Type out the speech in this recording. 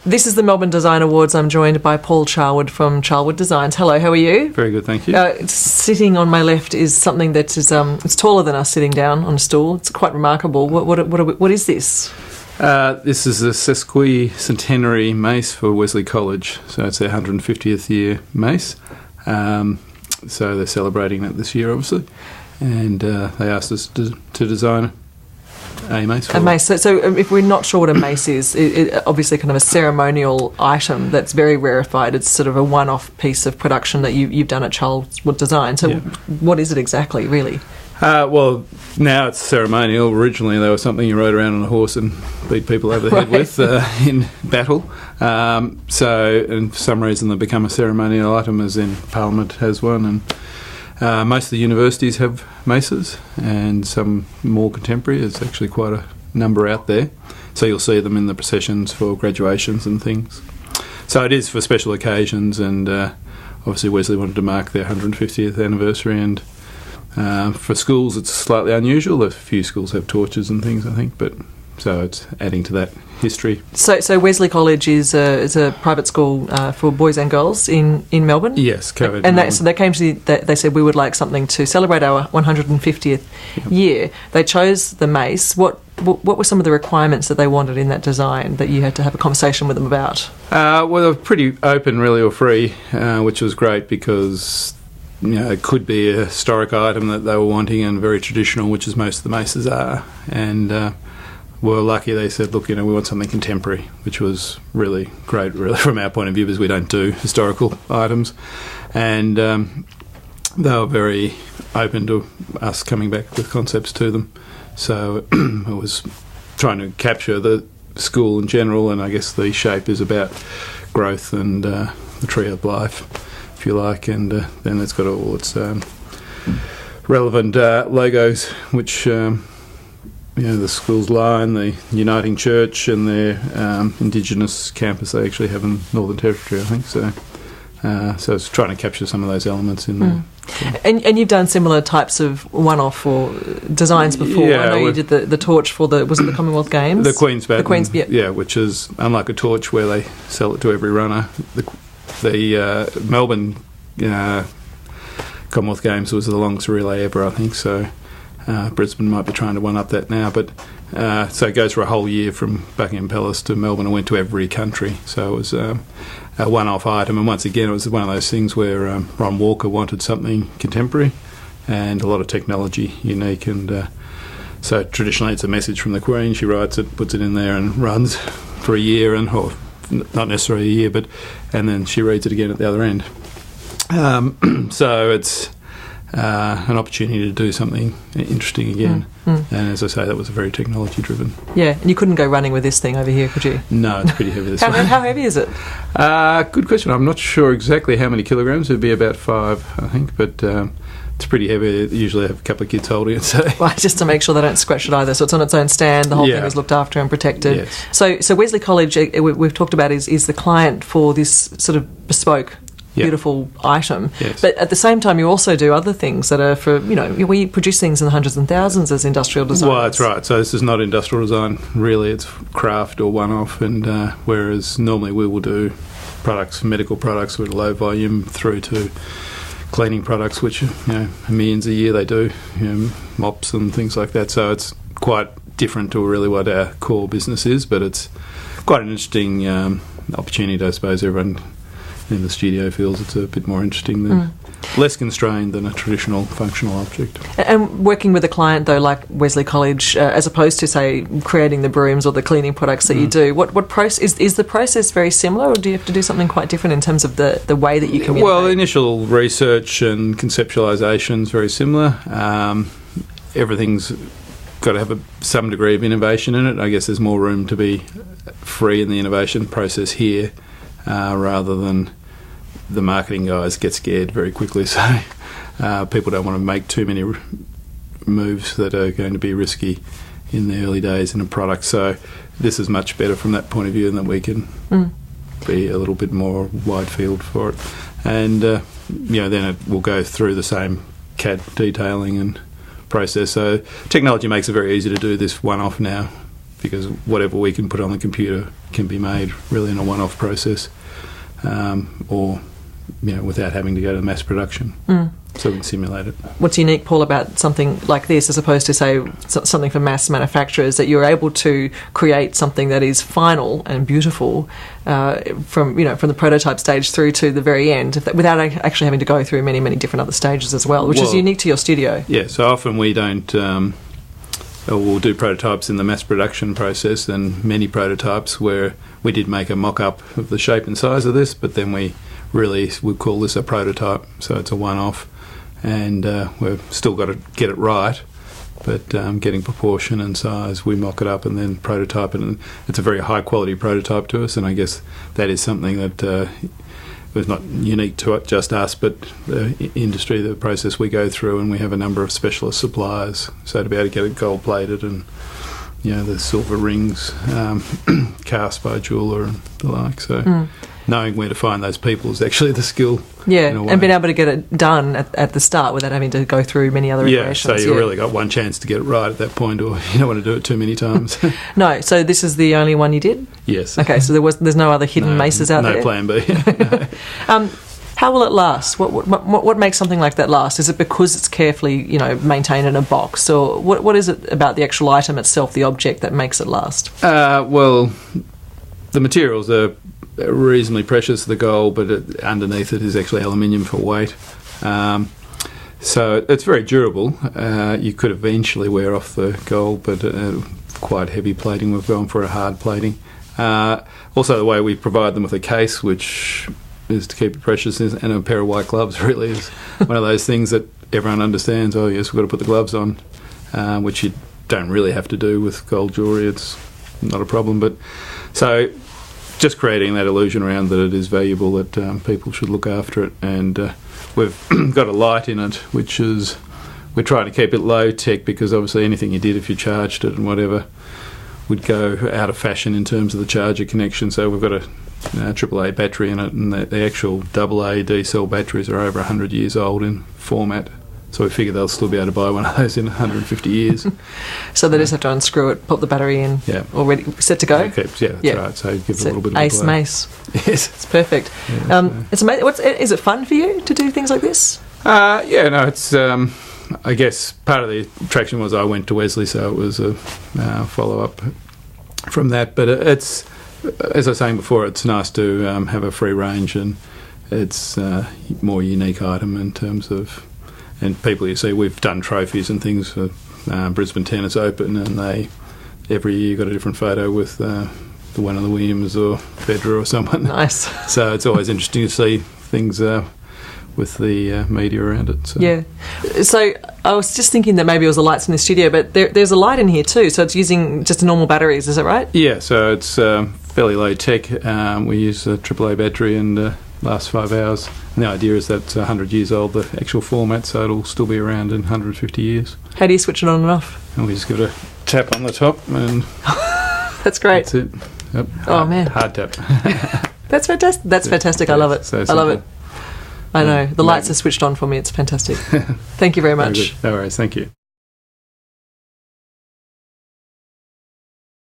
This is the Melbourne Design Awards. I'm joined by Paul Charlwood from Charlwood Designs. Hello, how are you? Very good, thank you. Sitting on my left is something that is it's taller than us sitting down on a stool. It's quite remarkable. What is this? This is the Sesquicentenary Mace for Wesley College. So it's their 150th year mace. So they're celebrating it this year, obviously. And they asked us to design a mace. A mace. So if we're not sure what a mace is, it obviously kind of a ceremonial item that's very rarefied. It's sort of a one-off piece of production that you've done at Charlwood Design. So what is it exactly, really? Well, now it's ceremonial. Originally, they were something you rode around on a horse and beat people over the head with in battle. So, and for some reason, they've become a ceremonial item, as in Parliament has one, and most of the universities have maces, and some more contemporary. There's actually quite a number out there. So you'll see them in the processions for graduations and things. So it is for special occasions, and obviously Wesley wanted to mark their 150th anniversary, and for schools it's slightly unusual. A few schools have torches and things, I think, but so it's adding to that history. So Wesley College is a private school for boys and girls in Melbourne? Yes, co-ed. And so they came to they said we would like something to celebrate our 150th year. They chose the mace. What were some of the requirements that they wanted in that design that you had to have a conversation with them about? Well, they were pretty open, really, or free, which was great because it could be a historic item that they were wanting and very traditional, which is most of the maces are. And we're lucky. They said, look, we want something contemporary, which was really great, really, from our point of view, because we don't do historical items. And they were very open to us coming back with concepts to them. So it was trying to capture the school in general, and I guess the shape is about growth and the tree of life, if you like, and then it's got all its relevant logos, which the school's line, the Uniting Church, and their Indigenous campus they actually have in Northern Territory, I think. So it's trying to capture some of those elements in there. And you've done similar types of one-off or designs before. Yeah, I know you did the torch for was it the Commonwealth Games? The Queen's Baton. The Queen's, yeah, which is unlike a torch where they sell it to every runner. The Melbourne Commonwealth Games was the longest relay ever, I think. So Brisbane might be trying to one-up that now, but so it goes for a whole year from Buckingham Palace to Melbourne and went to every country. So it was a one-off item, and once again it was one of those things where Ron Walker wanted something contemporary and a lot of technology, unique, and so traditionally it's a message from the Queen. She writes it, puts it in there, and runs for a year, or not necessarily a year, and then she reads it again at the other end. So it's an opportunity to do something interesting again. And as I say, that was very technology driven. Yeah, and you couldn't go running with this thing over here, could you? No, it's pretty heavy. How heavy is it? Good question. I'm not sure exactly how many kilograms. It'd be about 5, I think, but it's pretty heavy. Usually I have a couple of kids holding it. So. Well, just to make sure they don't scratch it either. So it's on its own stand. The whole thing is looked after and protected. Yes. So Wesley College, we've talked about, is the client for this sort of bespoke beautiful item. Yes. But at the same time, you also do other things that are for, we produce things in the hundreds and thousands as industrial designers. Well, that's right. So this is not industrial design, really. It's craft or one-off, and whereas normally we will do products, medical products with low volume, through to cleaning products, which, millions a year they do, mops and things like that. So it's quite different to really what our core business is, but it's quite an interesting opportunity, I suppose. Everyone in the studio feels it's a bit more interesting than less constrained than a traditional functional object. And working with a client though, like Wesley College, as opposed to say creating the brooms or the cleaning products that you do, what process is the process very similar, or do you have to do something quite different in terms of the way that you communicate? Well, initial research and conceptualisation is very similar. Everything's got to have some degree of innovation in it. I guess there's more room to be free in the innovation process here, rather than the marketing guys get scared very quickly. So people don't want to make too many moves that are going to be risky in the early days in a product. So this is much better from that point of view, and that we can be a little bit more wide field for it. And then it will go through the same CAD detailing and process. So technology makes it very easy to do this one-off now, because whatever we can put on the computer can be made really in a one-off process, or without having to go to mass production. So we can simulate it. What's unique, Paul, about something like this, as opposed to, say, something for mass manufacture, is that you're able to create something that is final and beautiful from the prototype stage through to the very end, without actually having to go through many, many different other stages as well, which is unique to your studio. Yeah, so often we don't... we'll do prototypes in the mass production process, and many prototypes where we did make a mock-up of the shape and size of this, but then we call this a prototype, so it's a one-off, and we've still got to get it right, but getting proportion and size, we mock it up and then prototype it, and it's a very high-quality prototype to us, and I guess that is something that was not unique to just us, but the industry, the process we go through, and we have a number of specialist suppliers, so to be able to get it gold-plated and the silver rings cast by a jeweller and the like, so... Knowing where to find those people is actually the skill. Yeah, and being able to get it done at the start without having to go through many other iterations. So you've really got one chance to get it right at that point, or you don't want to do it too many times. No, so this is the only one you did? Yes. Okay, so there's no other hidden maces out there? No plan B. No. How will it last? What makes something like that last? Is it because it's carefully, maintained in a box, or what is it about the actual item itself, the object, that makes it last? Well, the materials are reasonably precious, the gold, but underneath it is actually aluminium for weight. So it's very durable. You could eventually wear off the gold, but quite heavy plating. We've gone for a hard plating. Also, the way we provide them with a case, which is to keep it precious, and a pair of white gloves really is one of those things that everyone understands. Oh yes, we've got to put the gloves on, which you don't really have to do with gold jewellery. It's not a problem, but so just creating that illusion around that it is valuable, that people should look after it, and we've got a light in it, which is, we're trying to keep it low tech, because obviously anything you did, if you charged it and whatever, would go out of fashion in terms of the charger connection. So we've got a AAA battery in it, and the actual AA D-cell batteries are over 100 years old in format. So we figure they'll still be able to buy one of those in 150 years. So they just have to unscrew it, pop the battery in, already set to go? Yeah, that's right. So give it a little bit of ace mace. Yes. It's perfect. Yeah, it's amazing. Is it fun for you to do things like this? It's... I guess part of the attraction was I went to Wesley, so it was a follow-up from that. But it's, as I was saying before, it's nice to have a free range, and it's a more unique item in terms of... And people, you see, we've done trophies and things for Brisbane Tennis Open, and they every year got a different photo with one of the Williams or Federer or someone. Nice. So it's always interesting to see things with the media around it. So. Yeah. So I was just thinking that maybe it was the lights in the studio, but there's a light in here too, so it's using just normal batteries, is that right? Yeah, so it's fairly low tech. We use a AAA battery and lasts 5 hours. And the idea is that it's 100 years old, the actual format, so it'll still be around in 150 years. How do you switch it on and off? And we just give it a tap on the top, and that's great. That's it. Yep. Man. Hard tap. That's fantastic. That's fantastic. I love it. So I love it. I know. The lights are switched on for me. It's fantastic. Thank you very much. No worries. Thank you.